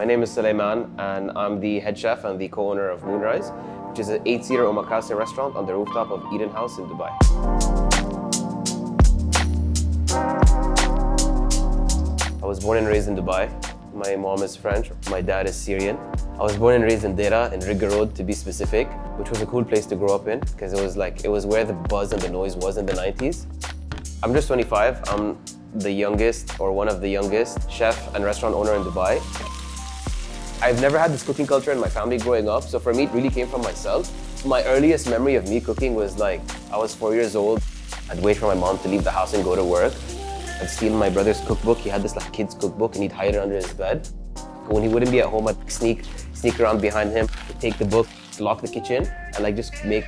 My name is Solemann, and I'm the head chef and the co-owner of Moonrise, which is an 8-seater omakase restaurant on the rooftop of Eden House in Dubai. I was born and raised in Dubai. My mom is French, my dad is Syrian. I was born and raised in Dera, in Riga Road to be specific, which was a cool place to grow up in because it was where the buzz and the noise was in the 90s. I'm just 25. I'm the youngest, or one of the youngest, chef and restaurant owner in Dubai. I've never had this cooking culture in my family growing up, so for me it really came from myself. My earliest memory of me cooking was I was 4 years old. I'd wait for my mom to leave the house and go to work. I'd steal my brother's cookbook. He had this kid's cookbook and he'd hide it under his bed. When he wouldn't be at home, I'd sneak around behind him, take the book, lock the kitchen, and just make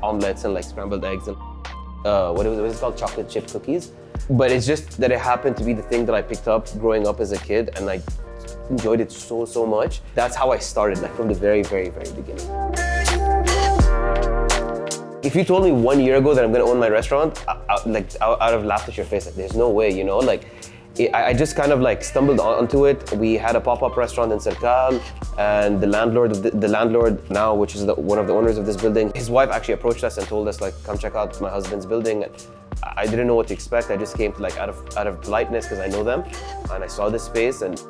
omelets and scrambled eggs and what was it called? Chocolate chip cookies. But it's just that it happened to be the thing that I picked up growing up as a kid, and I enjoyed it so much. That's how I started, from the very, very, very beginning. If you told me 1 year ago that I'm gonna own my restaurant, I would have laughed at your face. There's no way, I just kind of stumbled onto it. We had a pop-up restaurant in Serkal, and the landlord now, which is one of the owners of this building, his wife actually approached us and told us come check out my husband's building. I didn't know what to expect. I just came out of politeness because I know them, and I saw this space, and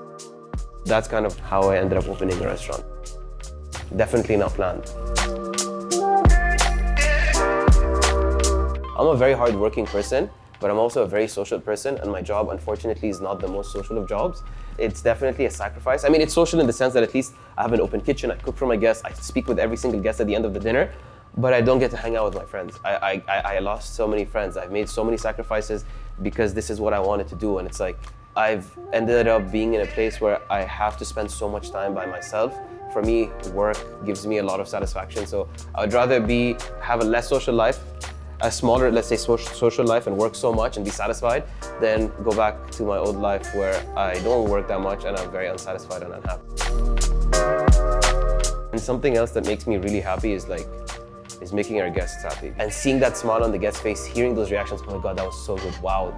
that's kind of how I ended up opening a restaurant. Definitely not planned. I'm a very hard-working person, but I'm also a very social person, and my job, unfortunately, is not the most social of jobs. It's definitely a sacrifice. I mean, it's social in the sense that at least I have an open kitchen, I cook for my guests, I speak with every single guest at the end of the dinner, but I don't get to hang out with my friends. I lost so many friends. I've made so many sacrifices because this is what I wanted to do, and it's I've ended up being in a place where I have to spend so much time by myself. For me, work gives me a lot of satisfaction, so I would rather have a less social life, a smaller, let's say, social life, and work so much and be satisfied, than go back to my old life where I don't work that much and I'm very unsatisfied and unhappy. And something else that makes me really happy is making our guests happy. And seeing that smile on the guest's face, hearing those reactions, oh my God, that was so good, wow.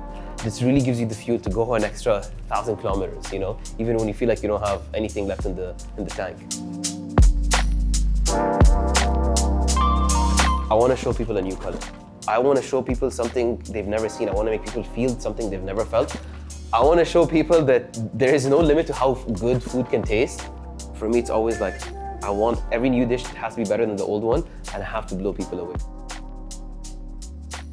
This really gives you the fuel to go an extra 1,000 kilometers, even when you feel like you don't have anything left in the tank. I want to show people a new color. I want to show people something they've never seen. I want to make people feel something they've never felt. I want to show people that there is no limit to how good food can taste. For me, it's always I want every new dish has to be better than the old one, and I have to blow people away.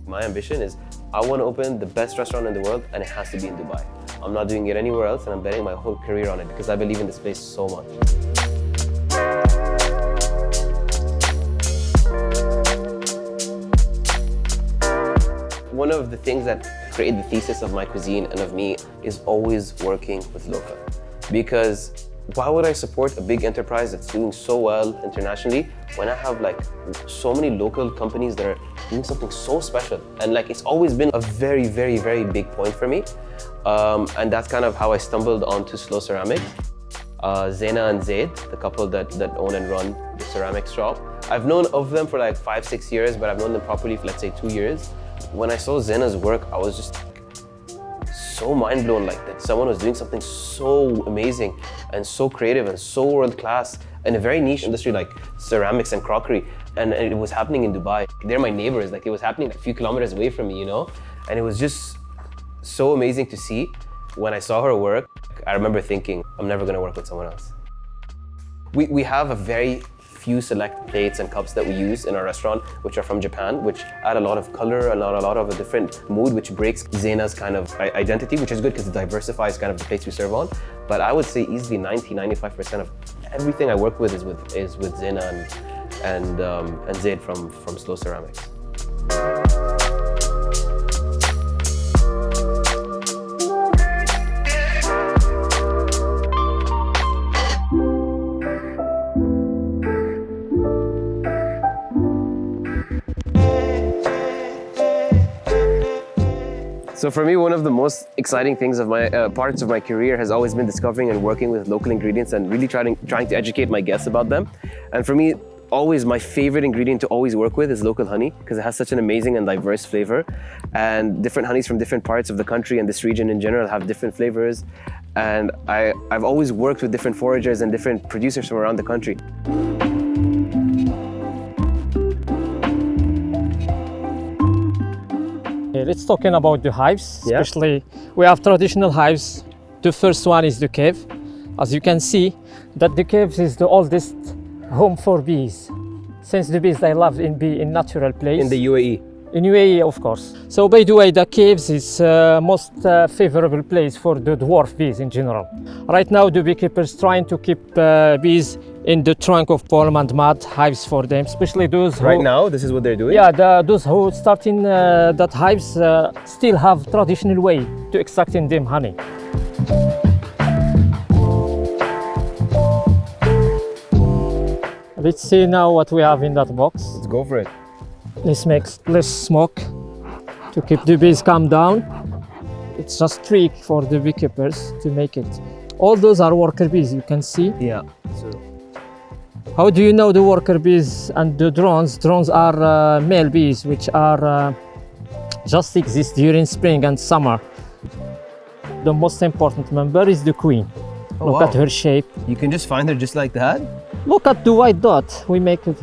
My ambition is I want to open the best restaurant in the world, and it has to be in Dubai. I'm not doing it anywhere else, and I'm betting my whole career on it because I believe in this place so much. One of the things that create the thesis of my cuisine and of me is always working with local. Because why would I support a big enterprise that's doing so well internationally when I have so many local companies that are doing something so special? And it's always been a very, very, very big point for me. And that's kind of how I stumbled onto Slow Ceramics. Zaina and Zaid, the couple that own and run the ceramics shop. I've known of them for 5-6 years, but I've known them properly for, let's say, 2 years. When I saw Zaina's work, I was just so mind blown that someone was doing something so amazing and so creative and so world class in a very niche industry like ceramics and crockery, and it was happening in Dubai. They're my neighbors, it was happening a few kilometers away from me, and it was just so amazing to see. When I saw her work, I remember thinking, I'm never gonna work with someone else. We have a very few select plates and cups that we use in our restaurant, which are from Japan, which add a lot of color and a lot of a different mood, which breaks Zaina's kind of identity, which is good because it diversifies kind of the plates we serve on. But I would say easily 90-95% of everything I work with is with Zaina and Zaid from Slow Ceramics. So for me, one of the most exciting things of my parts of my career has always been discovering and working with local ingredients and really trying to educate my guests about them. And for me, always my favorite ingredient to always work with is local honey, because it has such an amazing and diverse flavor. And different honeys from different parts of the country and this region in general have different flavors. And I've always worked with different foragers and different producers from around the country. Let's talking about the hives, Yeah. especially we have traditional hives. The first one is the cave. As you can see, that the cave is the oldest home for bees. Since the bees, they love in natural place. In the UAE. In UAE, of course. So by the way, the caves is most favorable place for the dwarf bees in general. Right now, the beekeepers trying to keep bees in the trunk of palm and mud hives for them, especially those who... Right now, this is what they're doing? Yeah, those who starting that hives still have traditional way to extracting them honey. Let's see now what we have in that box. Let's go for it. Let's make less smoke to keep the bees calm down. It's just trick for the beekeepers to make it. All those are worker bees, you can see. Yeah. How do you know the worker bees and the drones? Drones are male bees, which are just exist during spring and summer. The most important member is the queen. Oh, Look wow. at her shape. You can just find her just like that? Look at the white dot. We make it.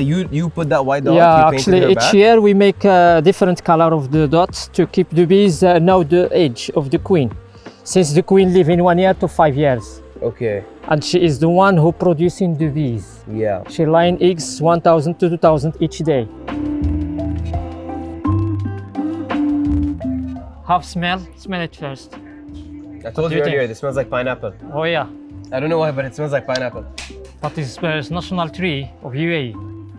You put that white dot? Yeah, you painted actually her each back? year we make a different color of the dots to keep the bees know the age of the queen. Since the queen live in 1 year to 5 years. Okay. And she is the one who producing the bees. Yeah. She laying eggs 1,000 to 2,000 each day. Have smell it first. I told do you you earlier, think? this smells like pineapple. Oh yeah, I don't know why, but it smells like pineapple. that is national tree of UAE.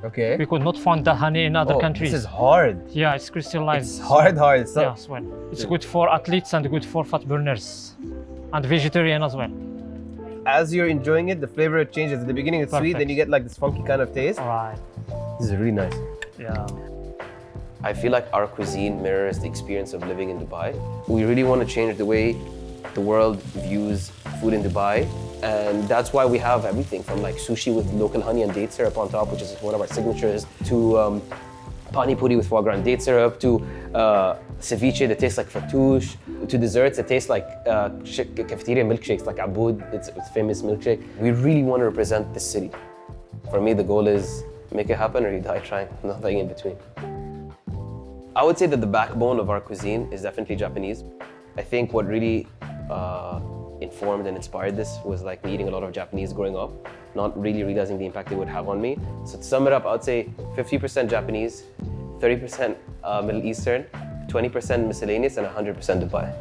Okay. We could not find that honey in other countries. This is hard. Yeah, it's crystallized. It's hard. It's Yeah, as well. It's good for athletes and good for fat burners and vegetarian as well. As you're enjoying it, the flavor changes. At the beginning it's sweet, Perfect. then you get like this funky kind of taste. All right. This is really nice. Yeah. I feel like our cuisine mirrors the experience of living in Dubai. We really want to change the way the world views food in Dubai. And that's why we have everything from like sushi with local honey and date syrup on top, which is one of our signatures, to pani puri with foie gras and date syrup, to ceviche that tastes like fattoush, to desserts that taste like cafeteria milkshakes like Abood, it's famous milkshake. We really want to represent the city. For me, the goal is make it happen or you die trying, nothing in between. I would say that the backbone of our cuisine is definitely Japanese. I think what really informed and inspired this was like me eating a lot of Japanese growing up, not really realizing the impact it would have on me. So to sum it up, I would say 50% Japanese, 30% Middle Eastern, 20% miscellaneous, and 100% Dubai.